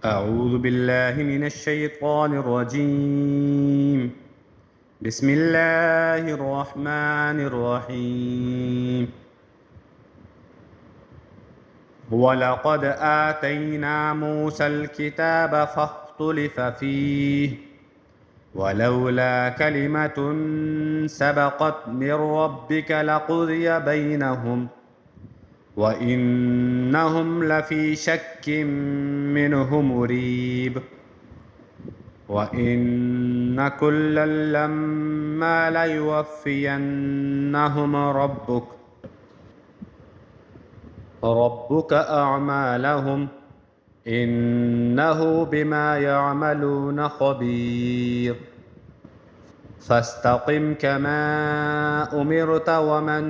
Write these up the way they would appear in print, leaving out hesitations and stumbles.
أعوذ بالله من الشيطان الرجيم. بسم الله الرحمن الرحيم. ولقد آتينا موسى الكتاب فاختلف فيه ولولا كلمة سبقت من ربك لقضي بينهم وإنهم لفي شك منه مريب. وإن كلا لما ليوفينهم ربك أعمالهم إنه بما يعملون خبير. فاستقم كما أمرت ومن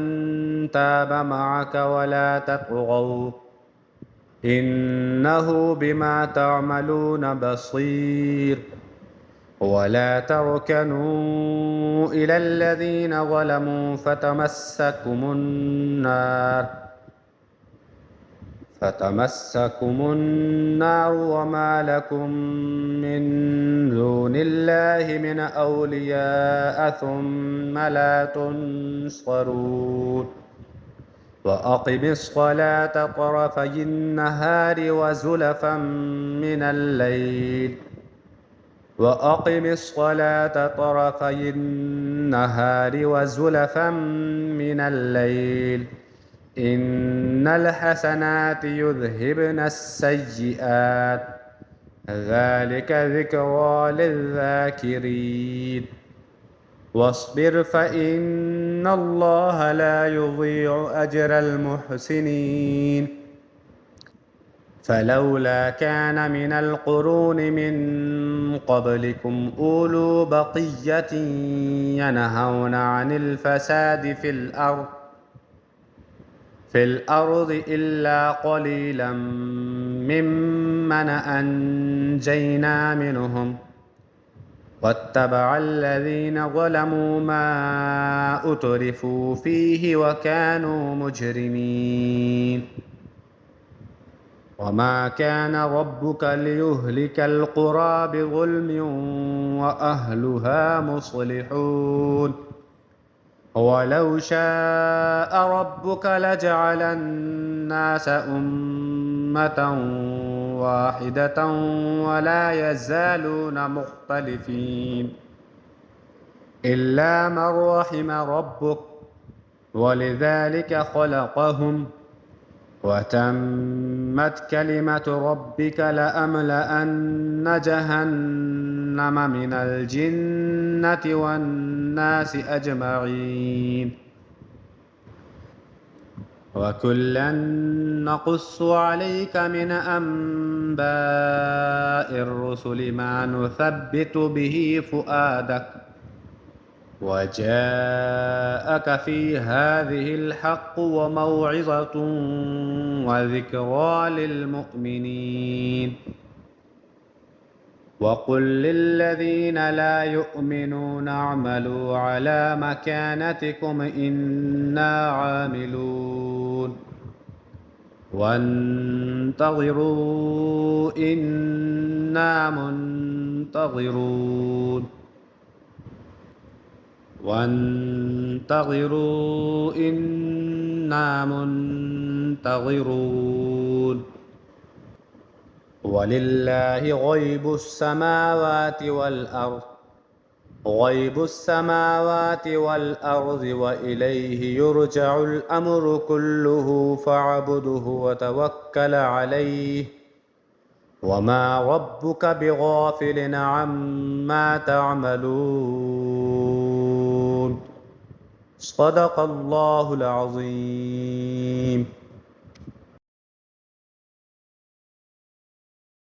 تاب معك ولا تطغوا إنه بما تعملون بصير. ولا تركنوا إلى الذين ظلموا فتمسكم النار وما لكم من دون الله من أولياء ثم لا تنصرون. وأقم الصلاة طرفي النهار وزلفا من الليل إن الحسنات يذهبن السيئات ذلك ذكرى للذاكرين. واصبر فإن الله لا يضيع أجر المحسنين. فلولا كان من القرون من قبلكم أولو بقية ينهون عن الفساد في الأرض إلا قليلا ممن أنجينا منهم واتبع الذين ظلموا ما أترفوا فيه وكانوا مجرمين. وما كان ربك ليهلك القرى بظلم وأهلها مصلحون. ولو شاء ربك لجعل الناس أمة واحدة ولا يزالون مختلفين إلا من رحم ربك ولذلك خلقهم وتمت كلمة ربك لأملأن جهنم من الجنة والناس أجمعين. وكلا نقص عليك من أنباء الرسل ما نثبت به فؤادك وجاءك في هذه الحق وموعظة وذكرى للمؤمنين. وقل للذين لا يؤمنون اعملوا على مكانتكم إنا عاملون وانتظروا إنا منتظرون ولله غيب السماوات والأرض وإليه يرجع الأمر كله فاعبده وتوكل عليه وما ربك بغافل عما تعملون. صدق الله العظيم.